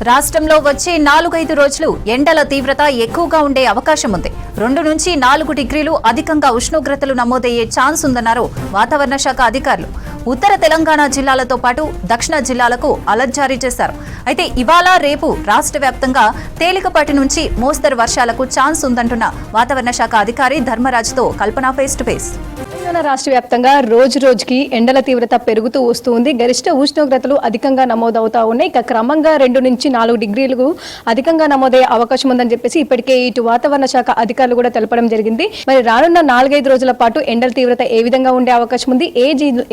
రాష్ట్రంలో వచ్చే 4-5 రోజులు ఎండల తీవ్రత ఎక్కువగా ఉండే అవకాశం ఉంది. 2 నుంచి 4 డిగ్రీలు అధికంగా ఉష్ణోగ్రతలు నమోదయ్యే ఛాన్స్ ఉందన్నారు వాతావరణ శాఖ అధికారులు. ఉత్తర తెలంగాణ జిల్లాలతో పాటు దక్షిణ జిల్లాలకు అలర్ట్ జారీ చేశారు. అయితే ఇవాళ రేపు రాష్ట్ర వ్యాప్తంగా తేలికపాటి నుంచి మోస్తరు వర్షాలకు ఛాన్స్ ఉందంటున్న వాతావరణ శాఖ అధికారి ధర్మరాజ్తో కల్పన ఫేస్ టు ఫేస్. తెలంగాణ రాష్ట్ర వ్యాప్తంగా రోజు రోజుకి ఎండల తీవ్రత పెరుగుతూ వస్తుంది. గరిష్ట ఉష్ణోగ్రతలు అధికంగా నమోదవుతా ఉన్నాయి. ఇక క్రమంగా 2 నుంచి 4 డిగ్రీలకు అధికంగా నమోదయ్యే అవకాశం ఉందని చెప్పేసి ఇప్పటికే ఇటు వాతావరణ శాఖ అధికారులు కూడా తెలపడం జరిగింది. మరి రానున్న 4-5 రోజుల పాటు ఎండల తీవ్రత ఏ విధంగా ఉండే అవకాశం ఉంది,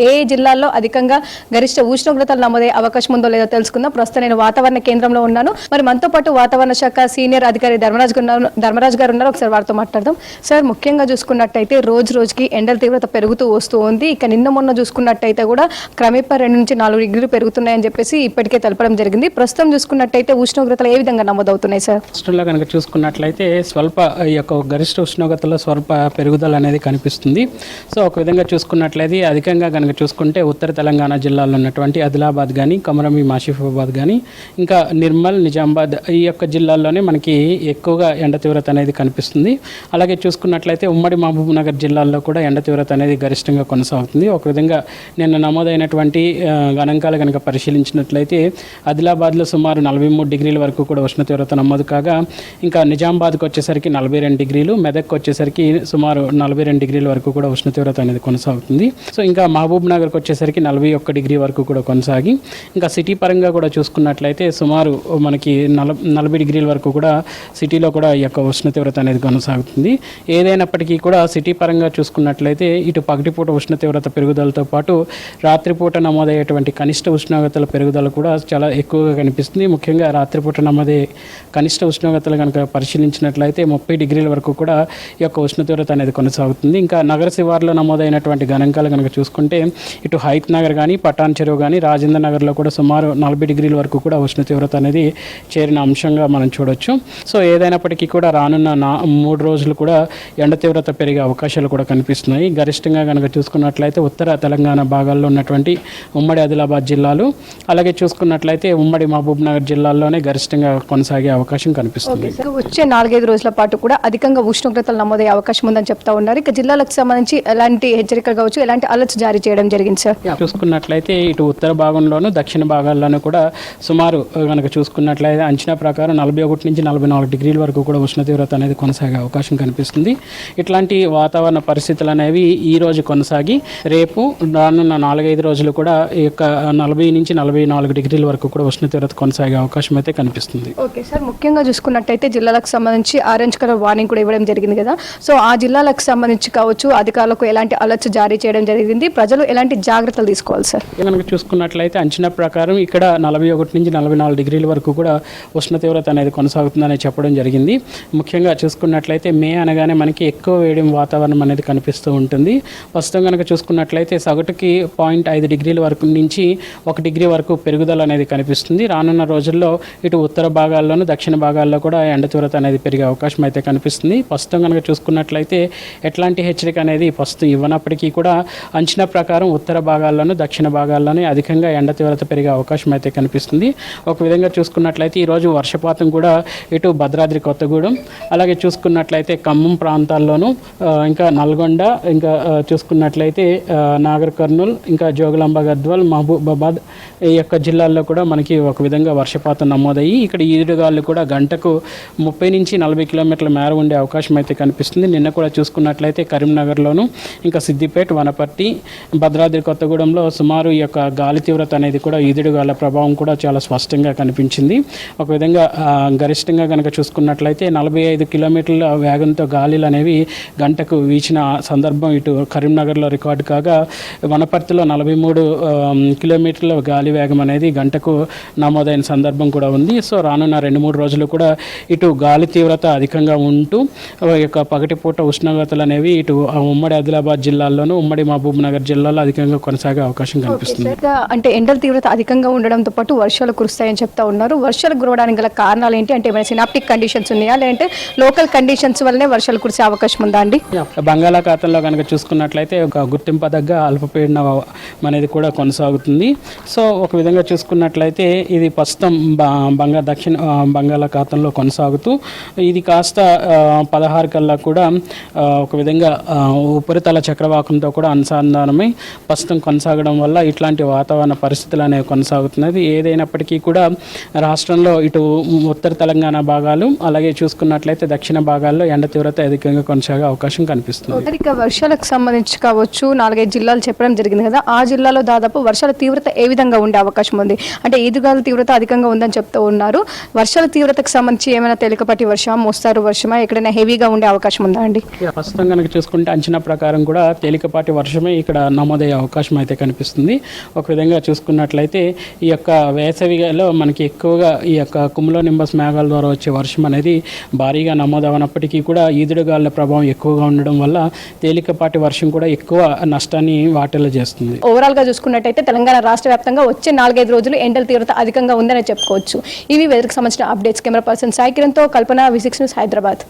ఏ జిల్లాల్లో అధికంగా గరిష్ట ఉష్ణోగ్రతలు నమోదయ్యే అవకాశం ఉందో లేదో తెలుసుకుందాం. ప్రస్తుతం నేను వాతావరణ కేంద్రంలో ఉన్నాను. మరి మనతో పాటు వాతావరణ శాఖ సీనియర్ అధికారి ధర్మరాజ్ గారు ఉన్నారు. ఒకసారి వారితో మాట్లాడదాం. సార్, ముఖ్యంగా చూసుకున్నట్టయితే రోజు రోజుకి ఎండల తీవ్రత పెరుగుతూ వస్తూ ఉంది. ఇక నిన్న మొన్న చూసుకున్నట్టయితే కూడా క్రమేపా 2 నుంచి 4 డిగ్రీలు పెరుగుతున్నాయని చెప్పేసి ఇప్పటికే తెలపడం జరిగింది. ప్రస్తుతం చూసుకున్నట్టయితే ఉష్ణోగ్రతలు ఏ విధంగా నమోదవుతున్నాయి సార్? రాష్ట్రంలో కనుక చూసుకున్నట్లయితే ఈ యొక్క గరిష్ట ఉష్ణోగ్రతలో స్వల్ప పెరుగుదల అనేది కనిపిస్తుంది. సో ఒక విధంగా చూసుకున్నట్లయితే అధికంగా కనుక చూసుకుంటే ఉత్తర తెలంగాణ జిల్లాలో ఉన్నటువంటి ఆదిలాబాద్ కానీ, కొమరంభీం ఆసిఫాబాద్ కానీ, ఇంకా నిర్మల్, నిజామాబాద్ ఈ యొక్క జిల్లాల్లోనే మనకి ఎక్కువగా ఎండ తీవ్రత అనేది కనిపిస్తుంది. అలాగే చూసుకున్నట్లయితే ఉమ్మడి మహబూబ్ నగర్ జిల్లాల్లో కూడా ఎండ తీవ్రత అనేది గరిష్టంగా కొనసాగుతుంది. ఒక విధంగా నిన్న నమోదైనటువంటి గణాంకాలు కనుక పరిశీలించినట్లయితే ఆదిలాబాద్లో సుమారు 43 డిగ్రీల వరకు కూడా ఉష్ణ తీవ్రత నమోదు కాగా, ఇంకా నిజామాబాద్కి వచ్చేసరికి 42 డిగ్రీలు, మెదక్కి వచ్చేసరికి సుమారు 42 డిగ్రీల వరకు కూడా ఉష్ణ తీవ్రత అనేది కొనసాగుతుంది. సో ఇంకా మహబూబ్ నగర్కి వచ్చేసరికి 41 డిగ్రీ వరకు కూడా కొనసాగి, ఇంకా సిటీ పరంగా కూడా చూసుకున్నట్లయితే సుమారు మనకి 40 డిగ్రీల వరకు కూడా సిటీలో కూడా ఈ యొక్క ఉష్ణ తీవ్రత అనేది కొనసాగుతుంది. ఏదైనప్పటికీ కూడా సిటీ పరంగా చూసుకున్నట్లయితే ఇటు పగటిపూట ఉష్ణ తీవ్రత పెరుగుదలతో పాటు రాత్రిపూట నమోదయ్యేటువంటి కనిష్ట ఉష్ణోగ్రతల పెరుగుదల కూడా చాలా ఎక్కువగా కనిపిస్తుంది. ముఖ్యంగా రాత్రిపూట నమోదయ్యే కనిష్ట ఉష్ణోగ్రతలు కనుక పరిశీలించినట్లయితే 30 డిగ్రీల వరకు కూడా ఈ యొక్క ఉష్ణ తీవ్రత అనేది కొనసాగుతుంది. ఇంకా నగర శివార్లో నమోదైనటువంటి గణాంకాలు కనుక చూసుకుంటే ఇటు హైత్ నగర్ కానీ, పటాన్ చెరువు కానీ, రాజేంద్ర నగర్లో కూడా సుమారు 40 డిగ్రీల వరకు కూడా ఉష్ణ తీవ్రత అనేది చేరిన అంశంగా మనం చూడొచ్చు. సో ఏదైనప్పటికీ కూడా రానున్న 3 రోజులు కూడా ఎండ తీవ్రత పెరిగే అవకాశాలు కూడా కనిపిస్తున్నాయి. గరిష్టంగా కనుక చూసుకున్నట్లయితే ఉత్తర తెలంగాణ భాగాల్లో ఉన్నటువంటి ఉమ్మడి ఆదిలాబాద్ జిల్లాలు, అలాగే చూసుకున్నట్లయితే ఉమ్మడి మహబూబ్ నగర్ జిల్లాల్లోనే గరిష్టంగా కొనసాగే అవకాశం కనిపిస్తుంది. వచ్చే 4-5 రోజుల పాటు కూడా అధికంగా ఉష్ణోగ్రతలు నమోదయ్యే అవకాశం ఉందని చెప్తా ఉన్నారు. ఇక జిల్లాలకు సంబంధించి ఎలాంటి హెచ్చరికలు కావచ్చు, ఎలాంటి అలర్ట్స్ జారీ చేయడం జరిగింది సార్? చూసుకున్నట్లయితే ఇటు ఉత్తర భాగంలోనూ దక్షిణ భాగాల్లోనూ కూడా సుమారు కనుక చూసుకున్నట్లయితే అంచనా ప్రకారం 41 నుంచి 44 డిగ్రీల వరకు కూడా ఉష్ణ తీవ్రత అనేది కొనసాగే అవకాశం కనిపిస్తుంది. ఇట్లాంటి వాతావరణ పరిస్థితులు అనేవి ఈ రోజు కొనసాగి రేపు రానున్న 4-5 రోజులు కూడా ఈ యొక్క 40 నుంచి 44 డిగ్రీల వరకు కూడా ఉష్ణ తీవ్రత కొనసాగే అవకాశం అయితే కనిపిస్తుంది. ఓకే సార్, ముఖ్యంగా చూసుకున్నట్టయితే జిల్లాలకు సంబంధించి ఆరెంజ్ కలర్ వార్నింగ్ కూడా ఇవ్వడం జరిగింది కదా. సో ఆ జిల్లాలకు సంబంధించి కావచ్చు అధికారులకు ఎలాంటి అలర్ట్స్ జారీ చేయడం జరిగింది, ప్రజలు ఎలాంటి జాగ్రత్తలు తీసుకోవాలి సార్? కనుక చూసుకున్నట్లయితే అంచనా ప్రకారం ఇక్కడ 41 నుంచి 44 డిగ్రీల వరకు కూడా ఉష్ణ తీవ్రత అనేది కొనసాగుతుందని చెప్పడం జరిగింది. ముఖ్యంగా చూసుకున్నట్లయితే మే అనగానే మనకి ఎక్కువ వేడి వాతావరణం అనేది కనిపిస్తూ ఉంటుంది. ప్రస్తుతం కనుక చూసుకున్నట్లయితే సగటుకి 0.5 డిగ్రీల వరకు నుంచి 1 డిగ్రీ వరకు పెరుగుదల అనేది కనిపిస్తుంది. రానున్న రోజుల్లో ఇటు ఉత్తర భాగాల్లోనూ దక్షిణ భాగాల్లో కూడా ఎండ తీవ్రత అనేది పెరిగే అవకాశం అయితే కనిపిస్తుంది. ప్రస్తుతం కనుక చూసుకున్నట్లయితే ఎట్లాంటి హెచ్చరిక అనేది ప్రస్తుతం ఇవ్వనప్పటికీ కూడా అంచనా ప్రకారం ఉత్తర భాగాల్లోనూ దక్షిణ భాగాల్లోనే అధికంగా ఎండ తీవ్రత పెరిగే అవకాశం అయితే కనిపిస్తుంది. ఒక విధంగా చూసుకున్నట్లయితే ఈరోజు వర్షపాతం కూడా ఇటు భద్రాద్రి కొత్తగూడెం, అలాగే చూసుకున్నట్లయితే ఖమ్మం ప్రాంతాల్లోనూ, ఇంకా నల్గొండ, ఇంకా చూసుకున్నట్లయితే నాగర్ కర్నూల్, ఇంకా జోగులాంబ గద్వాల్, మహబూబాబాద్ ఈ యొక్క జిల్లాల్లో కూడా మనకి ఒక విధంగా వర్షపాతం నమోదయ్యి ఇక్కడ ఈదురుగాలు కూడా గంటకు 30 నుంచి 40 కిలోమీటర్ల మేర ఉండే అవకాశం అయితే కనిపిస్తుంది. నిన్న కూడా చూసుకున్నట్లయితే కరీంనగర్లోను, ఇంకా సిద్దిపేట, వనపర్తి, భద్రాద్రి కొత్తగూడెంలో సుమారు ఈ యొక్క గాలి తీవ్రత అనేది కూడా ఈదురుగాల ప్రభావం కూడా చాలా స్పష్టంగా కనిపించింది. ఒక విధంగా గరిష్టంగా కనుక చూసుకున్నట్లయితే 45 కిలోమీటర్ల వేగంతో గాలిలు అనేవి గంటకు వీచిన సందర్భం ఇటు కరీంనగర్లో రికార్డు కాగా, వనపర్తిలో 43 కిలోమీటర్ల గాలి వేగం అనేది గంటకు నమోదైన సందర్భం కూడా ఉంది. సో రానున్న 2-3 రోజులు కూడా ఇటు గాలి తీవ్రత అధికంగా ఉంటూ ఈ యొక్క పగటిపూట ఉష్ణోగ్రతలు అనేవి ఇటు ఉమ్మడి ఆదిలాబాద్ జిల్లాల్లోనూ, ఉమ్మడి మహబూబ్ నగర్ జిల్లాలో అధికంగా కొనసాగే అవకాశం కనిపిస్తుంది. అంటే ఎండల తీవ్రత అధికంగా ఉండడంతో పాటు వర్షాలు కురుస్తాయని చెప్తా ఉన్నారు. వర్షాలు కురవడానికి గల కారణాలు ఏంటి? అంటే ఏమైనా సినాప్టిక్ కండిషన్స్ ఉన్నాయా, లేదంటే లోకల్ కండిషన్స్ వల్లనే వర్షాలు కురిసే అవకాశం ఉందా అండి? బంగాళాఖాతంలో కనుక చూసుకున్నట్లయితే ఒక గుర్తింపదగ్గ అల్పపీడనం అనేది కూడా కొనసాగుతుంది. సో ఒక విధంగా చూసుకున్నట్లయితే ఇది ప్రస్తుతం దక్షిణ బంగాళాఖాతంలో కొనసాగుతూ ఇది కాస్త 16 కల్లా కూడా ఒక విధంగా ఉపరితల చక్రవాకంతో కూడా అనుసంధానమై ప్రస్తుతం కొనసాగడం వల్ల ఇట్లాంటి వాతావరణ పరిస్థితులు అనేవి కొనసాగుతున్నది. ఏదైనప్పటికీ కూడా రాష్ట్రంలో ఇటు ఉత్తర తెలంగాణ భాగాలు అలాగే చూసుకున్నట్లయితే దక్షిణ భాగాల్లో ఎండ తీవ్రత అధికంగా కొనసాగే అవకాశం కనిపిస్తుంది. ఇక వర్షాలకు సంబంధించి కావచ్చు 4-5 జిల్లాలు చెప్పడం జరిగింది కదా, ఆ జిల్లాలో దాదాపు వర్షాల తీవ్రత ఏ విధంగా ఉండే అవకాశం ఉంది? అంటే ఈదుగాల తీవ్రత అధికంగా ఉందని చెప్తూ ఉన్నారు. వర్షాల తీవ్రతకు సంబంధించి ఏమైనా తేలికపాటి వర్షం, మోస్తారు వర్షమా, ఎక్కడైనా హెవీగా ఉండే అవకాశం ఉందా అండి? ప్రస్తుతం కనుక చూసుకుంటే అంచనా ప్రకారం కూడా తేలికపాటి వర్షమే ఇక్కడ నమోదయ్యే అవకాశం అయితే కనిపిస్తుంది. ఒక విధంగా చూసుకున్నట్లయితే ఈ యొక్క వేసవిలో మనకి ఎక్కువగా ఈ యొక్క కుములో నింబస్ మేఘాల ద్వారా వచ్చే వర్షం అనేది భారీగా నమోదవనప్పటికీ కూడా ఈదుడుగాలుల ప్రభావం ఎక్కువగా ఉండడం వల్ల తేలికపాటి వర్షం కూడా ఎక్కువ నష్టాన్ని వాటిల్లో చేస్తుంది. ఓవరాల్ గా చూసుకున్నట్టయితే తెలంగాణ రాష్ట్ర వ్యాప్తంగా వచ్చే 4-5 రోజులు ఎండల తీవ్రత అధికంగా ఉందని చెప్పుకోవచ్చు. ఇవి వెదర్కి సంబంధించిన అప్డేట్స్. కెమెరా పర్సన్ సాయి కిరణ్తో కల్పన, V6 న్యూస్, హైదరాబాద్.